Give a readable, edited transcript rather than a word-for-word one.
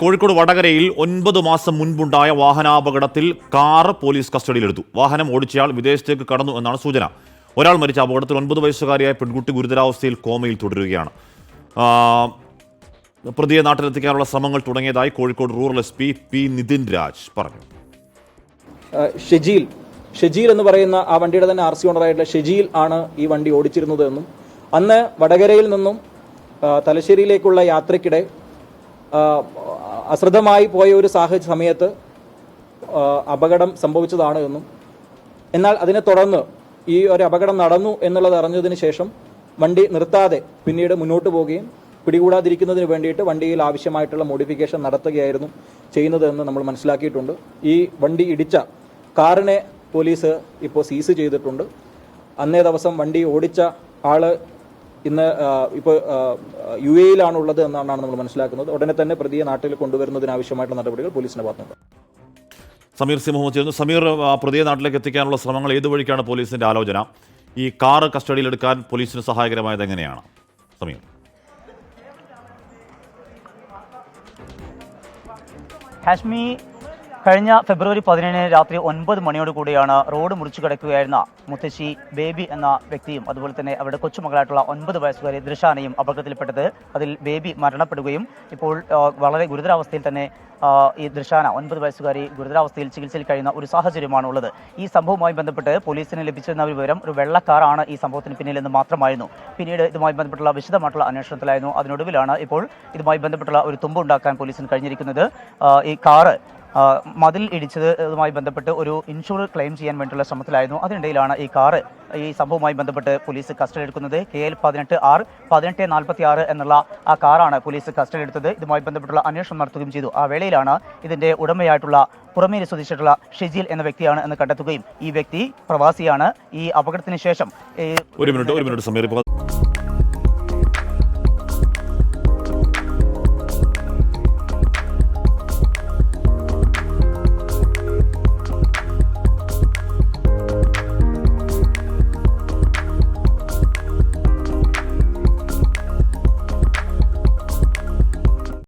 കോഴിക്കോട് വടകരയിൽ 9 മാസം മുൻപുണ്ടായ വാഹനാപകടത്തിൽ കാറ് പോലീസ് കസ്റ്റഡിയിലെടുത്തു. വാഹനം ഓടിച്ചയാൾ വിദേശത്തേക്ക് കടന്നു എന്നാണ് സൂചന. ഒരാൾ മരിച്ച അപകടത്തിൽ 9 വയസ്സുകാരിയായ പെൺകുട്ടി ഗുരുതരാവസ്ഥയിൽ കോമയിൽ തുടരുകയാണ്. പ്രതിയെ നാട്ടിലെത്തിക്കാനുള്ള ശ്രമങ്ങൾ തുടങ്ങിയതായി Kozhikode rural SP P Nitin Raj പറഞ്ഞു. ഷെജീൽ എന്ന് പറയുന്ന ആ വണ്ടിയുടെ തന്നെ RC ഓണറായിട്ടുള്ള ഷെജീൽ ആണ് ഈ വണ്ടി ഓടിച്ചിരുന്നത് എന്നും അന്ന് വടകരയിൽ നിന്നും തലശ്ശേരിയിലേക്കുള്ള യാത്രയ്ക്കിടെ അശ്രദ്ധമായി പോയ ഒരു സമയത്ത് അപകടം സംഭവിച്ചതാണ് എന്നും എന്നാൽ അതിനെ തുടർന്ന് ഈ ഒരു അപകടം നടന്നു എന്നുള്ളത് അറിഞ്ഞതിന് ശേഷം വണ്ടി നിർത്താതെ പിന്നീട് മുന്നോട്ട് പോവുകയും പിടികൂടാതിരിക്കുന്നതിന് വേണ്ടിയിട്ട് വണ്ടിയിൽ ആവശ്യമായിട്ടുള്ള മോഡിഫിക്കേഷൻ നടത്തുകയായിരുന്നു ചെയ്യുന്നതെന്ന് നമ്മൾ മനസ്സിലാക്കിയിട്ടുണ്ട്. ഈ വണ്ടി ഇടിച്ച കാറിനെ പോലീസ് ഇപ്പോൾ സീസ് ചെയ്തിട്ടുണ്ട്. അന്നേ ദിവസം വണ്ടി ഓടിച്ച ആള് ഇന്ന് ഇപ്പോൾ UAE-യിലാണുള്ളത് എന്നാണ് നമ്മൾ മനസ്സിലാക്കുന്നത്. ഉടനെ തന്നെ പ്രതിയെ നാട്ടിൽ കൊണ്ടുവരുന്നതിനാവശ്യമായിട്ടുള്ള നടപടികൾ പോലീസിന്റെ ഭാഗത്തുണ്ട്. സമീർ സി മുഹമ്മദ് ചേർന്നു. സമീർ, പ്രതിയെ നാട്ടിലേക്ക് എത്തിക്കാനുള്ള ശ്രമങ്ങൾ ഏതു വഴിക്കാണ് പോലീസിന്റെ ആലോചന? ഈ കാറ് കസ്റ്റഡിയിലെടുക്കാൻ പോലീസിന് സഹായകരമായത് എങ്ങനെയാണ് സമീർ? ഹാഷ്മി, കഴിഞ്ഞ ഫെബ്രുവരി 17 രാത്രി 9 മണിയോട് കൂടിയാണ് റോഡ് മുറിച്ചു കിടക്കുകയായിരുന്ന മുത്തശ്ശി ബേബി എന്ന വ്യക്തിയും അതുപോലെ തന്നെ അവരുടെ കൊച്ചുമകളായിട്ടുള്ള 9 വയസ്സുകാരി ദൃശാനയും അപകടത്തിൽപ്പെട്ടത്. അതിൽ ബേബി മരണപ്പെടുകയും ഇപ്പോൾ വളരെ ഗുരുതരാവസ്ഥയിൽ തന്നെ ഈ ദൃശാന 9 വയസ്സുകാരി ഗുരുതരാവസ്ഥയിൽ ചികിത്സയിൽ കഴിയുന്ന ഒരു സാഹചര്യമാണുള്ളത്. ഈ സംഭവവുമായി ബന്ധപ്പെട്ട് പോലീസിന് ലഭിച്ചിരുന്ന ഒരു വിവരം ഒരു വെള്ളക്കാറാണ് ഈ സംഭവത്തിന് പിന്നിലെന്ന് മാത്രമായിരുന്നു. പിന്നീട് ഇതുമായി ബന്ധപ്പെട്ടുള്ള വിശദമായിട്ടുള്ള അന്വേഷണത്തിലായിരുന്നു. അതിനൊടുവിലാണ് ഇപ്പോൾ ഇതുമായി ബന്ധപ്പെട്ടുള്ള ഒരു തുമ്പുണ്ടാക്കാൻ പോലീസിന് കഴിഞ്ഞിരിക്കുന്നത്. ഈ കാറ് മതിൽ ഇടിച്ചതുമായി ബന്ധപ്പെട്ട് ഒരു ഇൻഷുർ ക്ലെയിം ചെയ്യാൻ വേണ്ടിയുള്ള ശ്രമത്തിലായിരുന്നു. അതിനിടയിലാണ് ഈ കാറ് ഈ സംഭവവുമായി ബന്ധപ്പെട്ട് പോലീസ് കസ്റ്റഡി എടുക്കുന്നത്. KL 18R 1846 എന്നുള്ള ആ കാറാണ് പോലീസ് കസ്റ്റഡി എടുത്തത്. ഇതുമായി ബന്ധപ്പെട്ടുള്ള അന്വേഷണം നടത്തുകയും ചെയ്തു. ആ വേളയിലാണ് ഇതിന്റെ ഉടമയായിട്ടുള്ള പുറമേരി സ്വദേശിയായിട്ടുള്ള ഷെജീൽ എന്ന വ്യക്തിയാണ് എന്ന് കണ്ടെത്തുകയും ഈ വ്യക്തി പ്രവാസിയാണ്. ഈ അപകടത്തിന് ശേഷം ഒരു മിനിറ്റ് സമീർ.